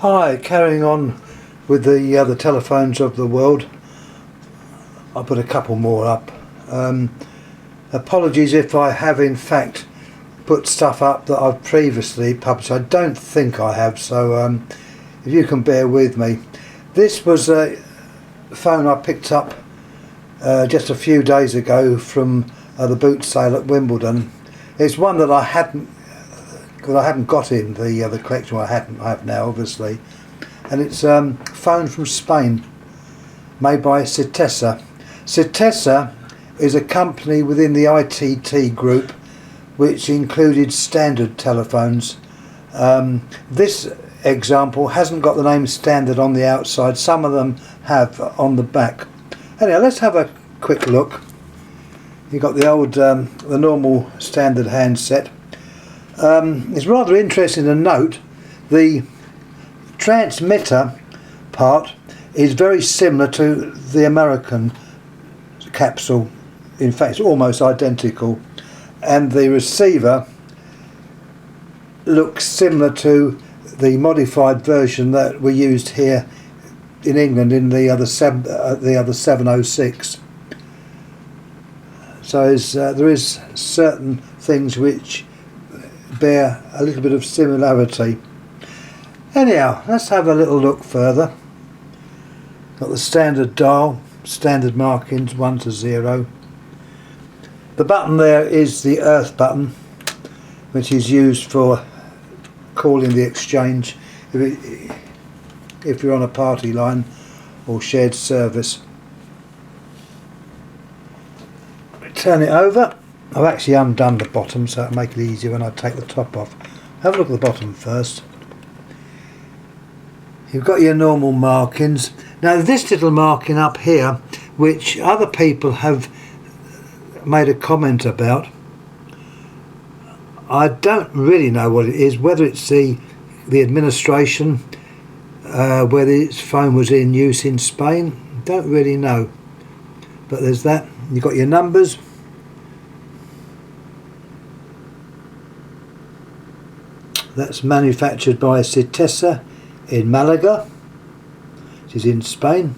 Hi, carrying on with the other telephones of the world. I'll put a couple more up. Apologies if I have in fact put stuff up that I've previously published. I don't think I have, so if you can bear with me. This was a phone I picked up just a few days ago from the boot sale at Wimbledon. It's one that I hadn't got in the collection. I have now, obviously, and it's a phone from Spain, made by Citesa. Citesa is a company within the ITT group, which included standard telephones. This example hasn't got the name standard on the outside. Some of them have on the back. Anyhow, let's have a quick look. You've got the old, the normal standard handset. It's rather interesting to note the transmitter part is very similar to the American capsule. In fact, it's almost identical, and the receiver looks similar to the modified version that we used here in England in the other 706. So there is certain things which bear a little bit of similarity. Anyhow, let's have a little look further. Got the standard dial, standard markings 1 to 0. The button there is the earth button, which is used for calling the exchange if you're on a party line or shared service. Turn it over. I've actually undone the bottom so it'll make it easier when I take the top off. Have a look at the bottom first. You've got your normal markings. Now this little marking up here, which other people have made a comment about, I don't really know what it is, whether it's the administration, whether its phone was in use in Spain, don't really know. But there's that. You've got your numbers. That's manufactured by Citesa in Malaga, which is in Spain.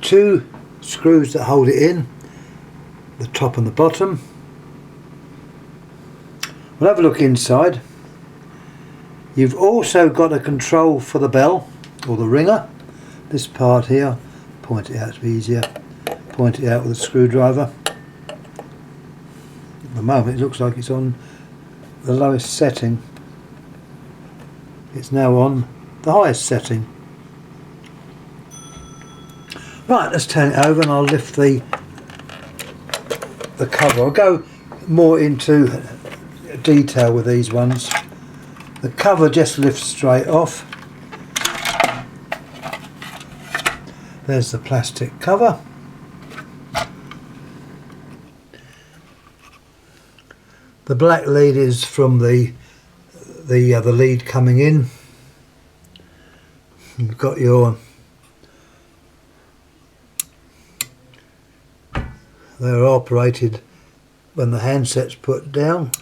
2 screws that hold it in, the top and the bottom. We'll have a look inside. You've also got a control for the bell or the ringer. This part here, point it out to be easier. Point it out with a screwdriver. At the moment it looks like it's on the lowest setting. It's now on the highest setting. Right, let's turn it over and I'll lift the cover. I'll go more into detail with these ones. The cover just lifts straight off. There's the plastic cover. The black lead is from the lead coming in. You've got your, they're operated when the handset's put down.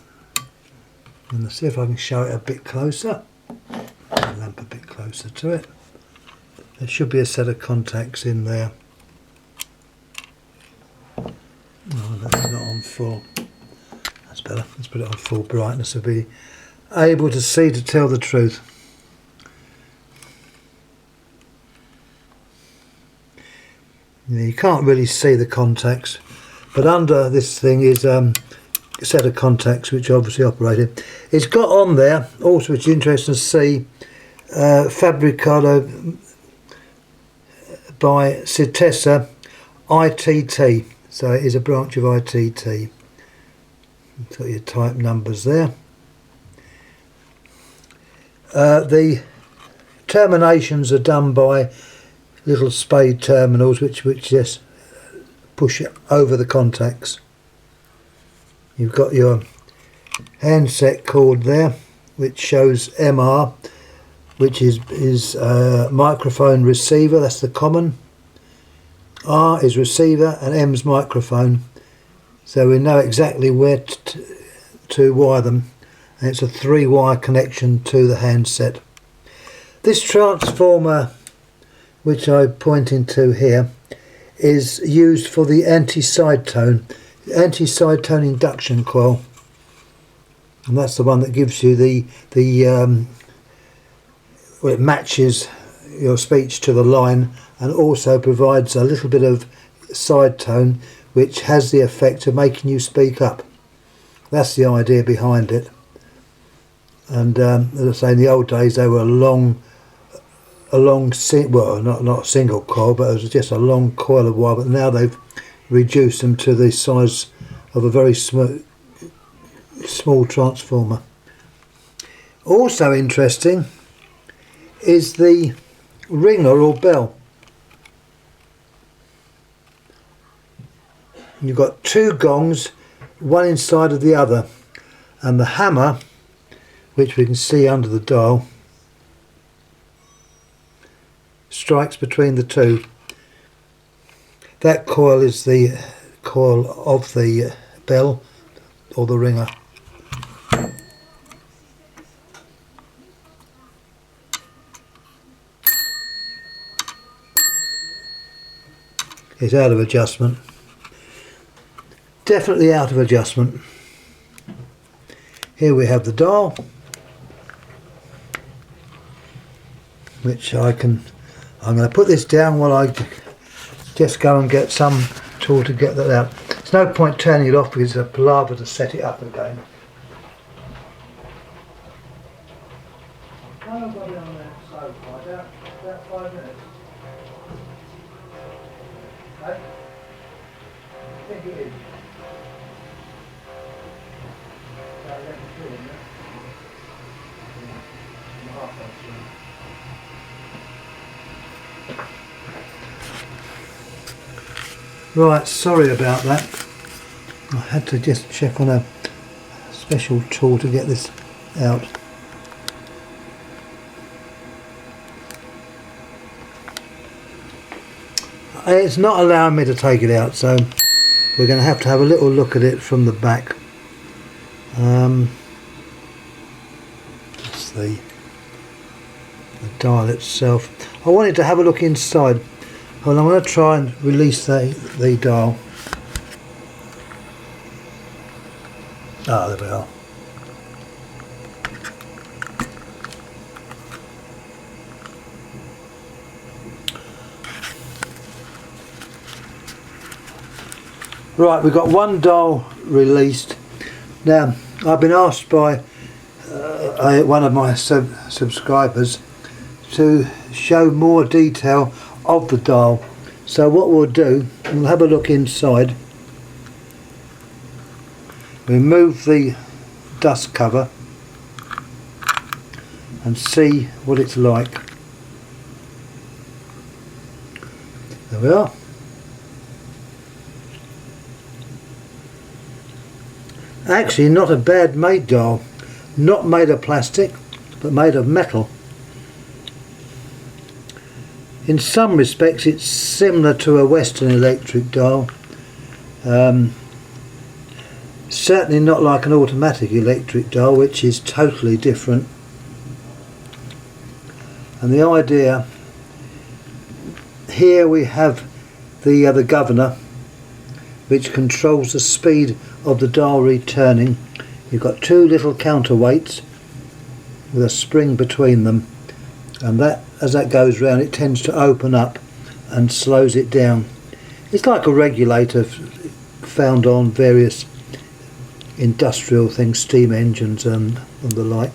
And let's see if I can show it a bit closer. The lamp a bit closer to it. There should be a set of contacts in there. Oh, that's not on full. That's better. Let's put it on full brightness to be able to see, to tell the truth. You can't really see the contacts, but under this thing is a set of contacts which obviously operated. It's got on there also, which is interesting to see, Fabricado by Citesa ITT, so it is a branch of ITT. Got your type numbers there. The terminations are done by little spade terminals which just push it over the contacts. You've got your handset cord there which shows MR, which is microphone receiver. That's the common. R is receiver and M's microphone, so we know exactly where to wire them. and it's a 3-wire connection to the handset. This transformer, which I'm pointing to here, is used for the anti-side tone induction coil, and that's the one that gives you well, it matches your speech to the line and also provides a little bit of side tone which has the effect of making you speak up. That's the idea behind it. And as I say, in the old days they were well, not a single coil, but it was just a long coil of wire, but now they've reduced them to the size of a very small transformer. Also interesting is the ringer or bell. You've got 2 gongs, one inside of the other, and the hammer, which we can see under the dial, strikes between the 2. That coil is the coil of the bell or the ringer. It's out of adjustment. Definitely out of adjustment. Here we have the dial, which I'm going to put this down while I just go and get some tool to get that out. There's no point turning it off because it's a palaver to set it up again. Nobody on that sofa, about 5 minutes. Okay? I think it is. Right, sorry about that. I had to just check on a special tool to get this out. It's not allowing me to take it out, so we're going to have a little look at it from the back. That's the dial itself. I wanted to have a look inside. Well, I'm going to try and release the dial. Ah, there we are. Right, we've got one dial released. Now, I've been asked by one of my subscribers to show more detail of the dial. So what we'll do, we'll have a look inside. Remove the dust cover and see what it's like. There we are. Actually not a bad made dial, not made of plastic but made of metal. In some respects it's similar to a Western electric dial, certainly not like an automatic electric dial, which is totally different. And the idea here, we have the governor which controls the speed of the dial returning. You've got 2 little counterweights with a spring between them, and that, as that goes round, it tends to open up and slows it down. It's like a regulator found on various industrial things, steam engines and the like.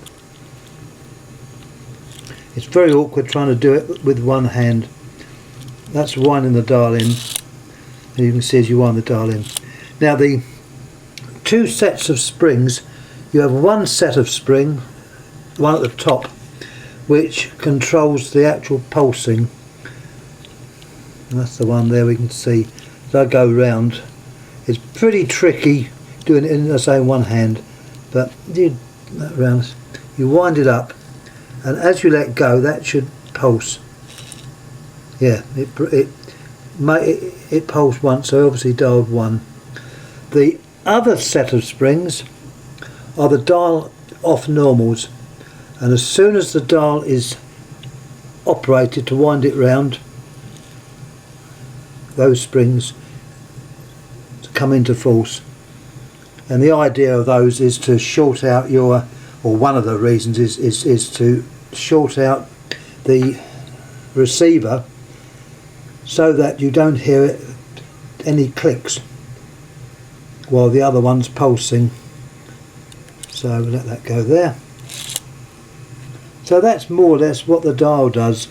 It's very awkward trying to do it with one hand. That's winding the dial in, and you can see as you wind the dial in. Now the 2 sets of springs, you have one set of spring, one at the top, which controls the actual pulsing. And that's the one there we can see. As I go round, it's pretty tricky doing it in, I say, one hand, but you wind it up, and as you let go, that should pulse. Yeah, it pulsed once, so obviously dialed 1. The other set of springs are the dial off normals, and as soon as the dial is operated to wind it round, those springs come into force. And the idea of those is to short out your, or one of the reasons is to short out the receiver so that you don't hear any clicks while the other one's pulsing. So we'll let that go there. So that's more or less what the dial does.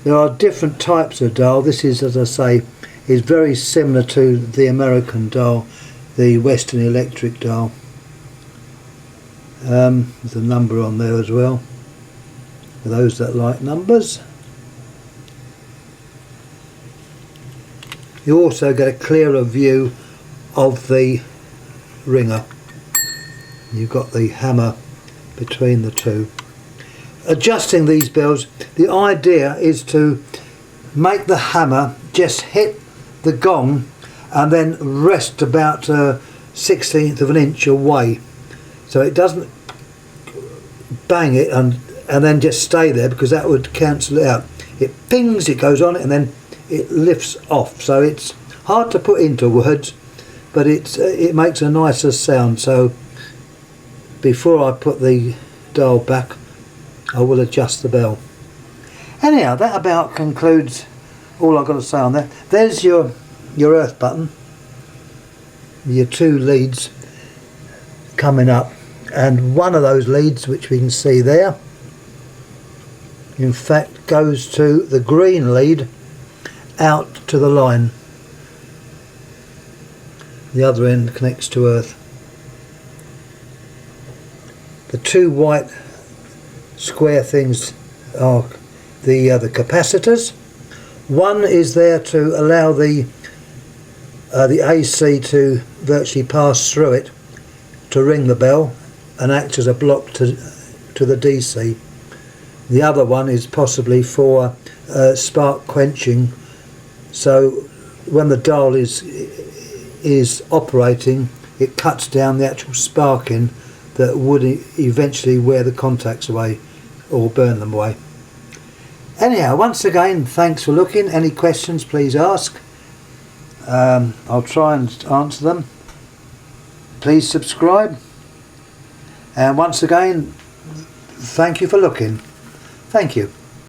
There are different types of dial. This is, as I say, is very similar to the American dial, the Western Electric dial. There's a number on there as well, for those that like numbers. You also get a clearer view of the ringer. You've got the hammer between the two. Adjusting these bells, the idea is to make the hammer just hit the gong and then rest about a 1/16 of an inch away, so it doesn't bang it and then just stay there, because that would cancel it out. It pings, it goes on, and then it lifts off. So it's hard to put into words, but it makes a nicer sound. So before I put the dial back, I will adjust the bell. Anyhow, that about concludes all I've got to say on that. There's your earth button, your two leads coming up, and one of those leads, which we can see there, in fact goes to the green lead out to the line. The other end connects to earth. The two white square things are the capacitors. One is there to allow the AC to virtually pass through it to ring the bell and act as a block to the DC. The other one is possibly for spark quenching, so when the dial is operating, it cuts down the actual sparking that would eventually wear the contacts away or burn them away. Anyhow, once again, thanks for looking. Any questions, please ask. I'll try and answer them. Please subscribe. And once again, thank you for looking. Thank you.